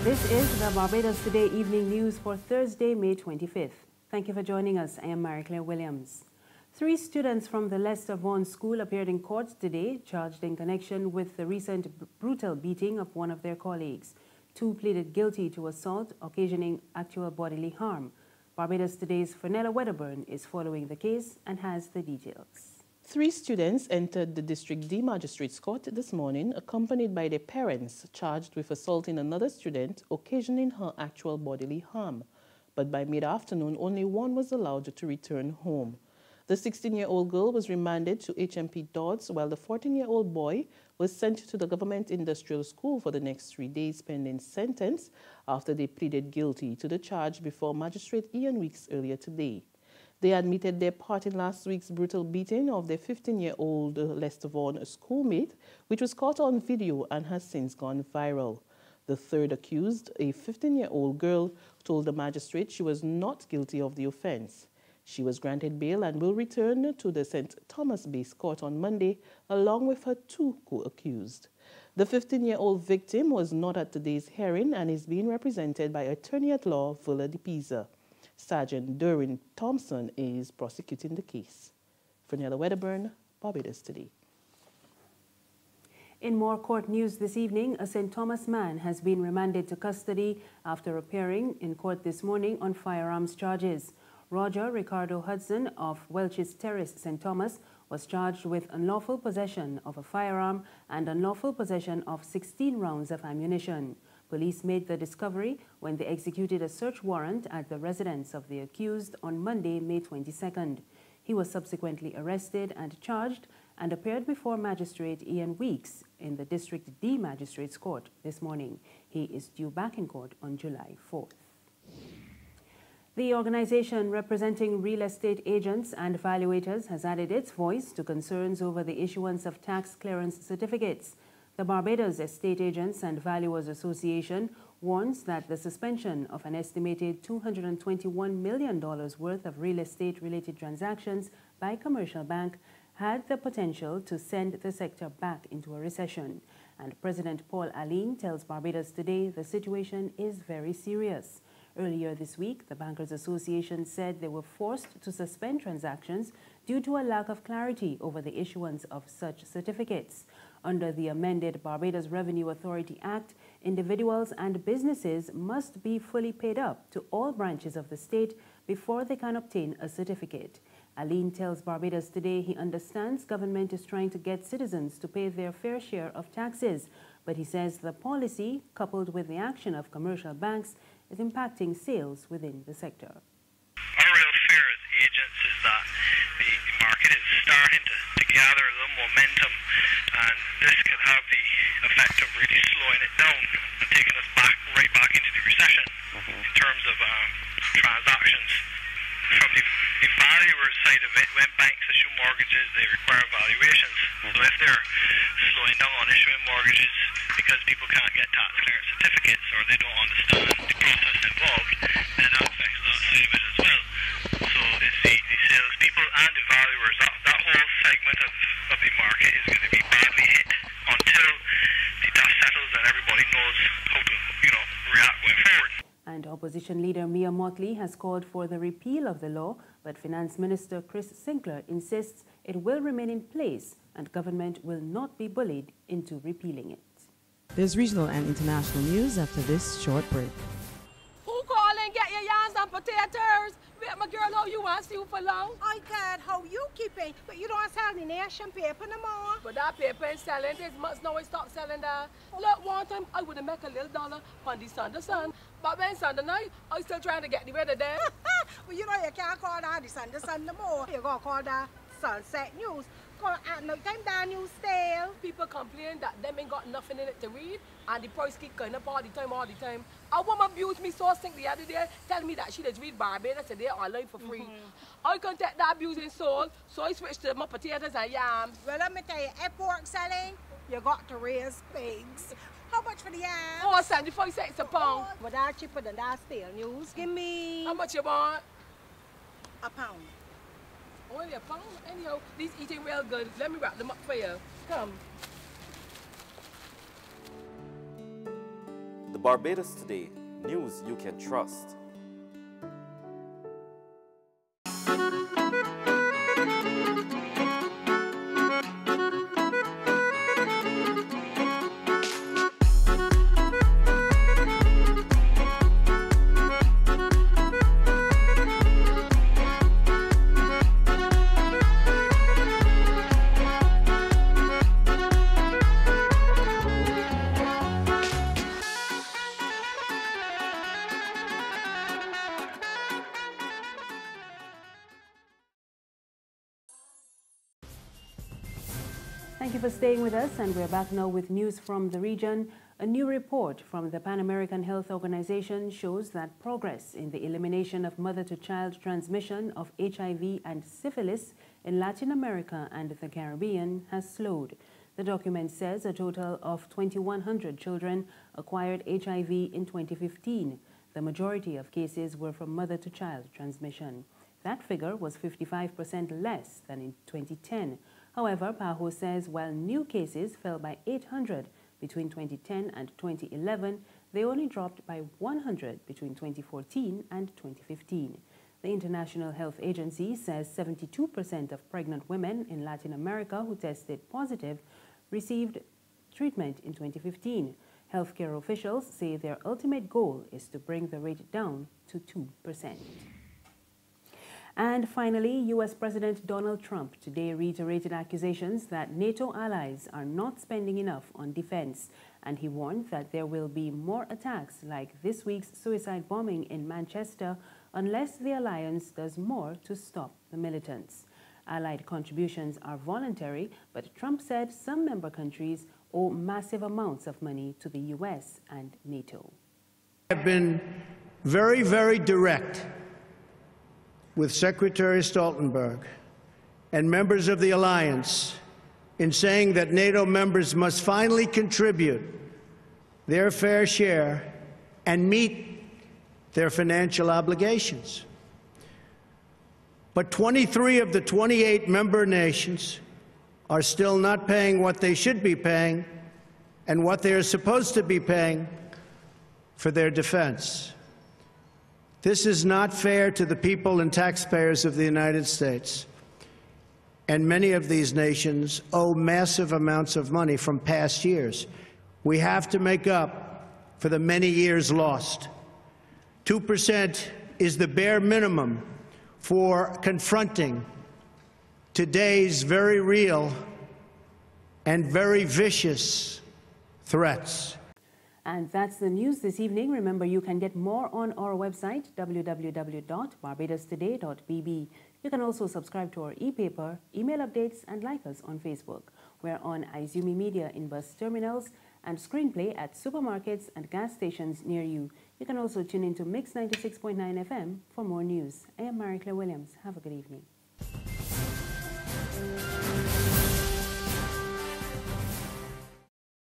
This is the Barbados Today evening news for Thursday, May 25th. Thank you for joining us. I am Mary-Claire Williams. 3 students from the Lester Vaughn School appeared in court today, charged in connection with the recent brutal beating of one of their colleagues. 2 pleaded guilty to assault, occasioning actual bodily harm. Barbados Today's Fenella Wedderburn is following the case and has the details. 3 students entered the District D Magistrates Court this morning, accompanied by their parents, charged with assaulting another student, occasioning her actual bodily harm. But by mid-afternoon, only one was allowed to return home. The 16-year-old girl was remanded to HMP Dodds, while the 14-year-old boy was sent to the Government Industrial School for the next 3 days pending sentence after they pleaded guilty to the charge before Magistrate Ian Weeks earlier today. They admitted their part in last week's brutal beating of their 15-year-old Lester Vaughn schoolmate, which was caught on video and has since gone viral. The third accused, a 15-year-old girl, told the magistrate she was not guilty of the offense. She was granted bail and will return to the St. Thomas Base Court on Monday, along with her 2 co-accused. The 15-year-old victim was not at today's hearing and is being represented by attorney-at-law Villa de Pisa. Sergeant Doreen Thompson is prosecuting the case. Fenella Wedderburn, Barbados Today. In more court news this evening, a St. Thomas man has been remanded to custody after appearing in court this morning on firearms charges. Roger Ricardo Hudson of Welch's Terrace, St. Thomas, was charged with unlawful possession of a firearm and unlawful possession of 16 rounds of ammunition. Police made the discovery when they executed a search warrant at the residence of the accused on Monday, May 22nd. He was subsequently arrested and charged and appeared before Magistrate Ian Weeks in the District D Magistrates Court this morning. He is due back in court on July 4th. The organization representing real estate agents and valuators has added its voice to concerns over the issuance of tax clearance certificates. The Barbados Estate Agents and Valuers Association warns that the suspension of an estimated $221 million worth of real estate-related transactions by commercial bank had the potential to send the sector back into a recession. And President Paul Allen tells Barbados Today the situation is very serious. Earlier this week, the Bankers Association said they were forced to suspend transactions due to a lack of clarity over the issuance of such certificates. Under the amended Barbados Revenue Authority Act, individuals and businesses must be fully paid up to all branches of the state before they can obtain a certificate. Allen tells Barbados Today he understands government is trying to get citizens to pay their fair share of taxes, but he says the policy, coupled with the action of commercial banks, is impacting sales within the sector. Our real fear as agents is that the market is starting to gather a little momentum, and this could have the effect of really slowing it down and taking us right back into the recession in terms of transactions. From the valuer's side of it, when banks issue mortgages, they require valuations. So if they're slowing down on issuing mortgages because people can't get tax clearance certificates or they don't understand the process involved, then that affects that side of it as well. So it's the salespeople and the valuers, that whole segment of the market is going to be badly hit until the dust settles and everybody knows how to, react going forward. And opposition leader Mia Motley has called for the repeal of the law, but Finance Minister Chris Sinclair insists it will remain in place and government will not be bullied into repealing it. There's regional and international news after this short break. Who call and get your yams and potatoes? Wait, my girl, how you want to see you for long? I can't how you keeping, but you don't sell the nation paper no more. But that paper is selling this month, now I stop selling that. Look, one time I would have make a little dollar on the Sunday sun, but when Sunday night, I still trying to get the weather there. Well, you know you can't call that the Sunday sun no more. You gotta call that Sunset News. Call at no time that news stale. People complain that them ain't got nothing in it to read, and the price keep going up all the time. A woman abused me so sick the other day, telling me that she does read Barbados Today online for free. I can't take that abusing soul, so I switched to my potatoes and yams. Well, let me tell you, if pork selling, you got to raise pigs. How much for the yams? Oh, 75 cents a pound. But that's cheaper than that stale news. Give me... How much you want? a pound. Only a pound? Anyhow, these eating real good. Let me wrap them up for you. Come. The Barbados Today, news you can trust. Thank you for staying with us, and we're back now with news from the region. A new report from the Pan American Health Organization shows that progress in the elimination of mother-to-child transmission of HIV and syphilis in Latin America and the Caribbean has slowed. The document says a total of 2,100 children acquired HIV in 2015. The majority of cases were from mother-to-child transmission. That figure was 55% less than in 2010. However, PAHO says while new cases fell by 800 between 2010 and 2011, they only dropped by 100 between 2014 and 2015. The International Health Agency says 72% of pregnant women in Latin America who tested positive received treatment in 2015. Healthcare officials say their ultimate goal is to bring the rate down to 2%. And finally, U.S. President Donald Trump today reiterated accusations that NATO allies are not spending enough on defense, and he warned that there will be more attacks like this week's suicide bombing in Manchester unless the alliance does more to stop the militants. Allied contributions are voluntary, but Trump said some member countries owe massive amounts of money to the U.S. and NATO. I've been very, very direct with Secretary Stoltenberg and members of the alliance in saying that NATO members must finally contribute their fair share and meet their financial obligations. But 23 of the 28 member nations are still not paying what they should be paying and what they are supposed to be paying for their defense. This is not fair to the people and taxpayers of the United States. And many of these nations owe massive amounts of money from past years. We have to make up for the many years lost. 2% is the bare minimum for confronting today's very real and very vicious threats. And that's the news this evening. Remember, you can get more on our website, www.barbadostoday.bb. You can also subscribe to our e-paper, email updates, and like us on Facebook. We're on Izumi Media in bus terminals and Screenplay at supermarkets and gas stations near you. You can also tune into Mix 96.9 FM for more news. I am Mary Claire Williams. Have a good evening.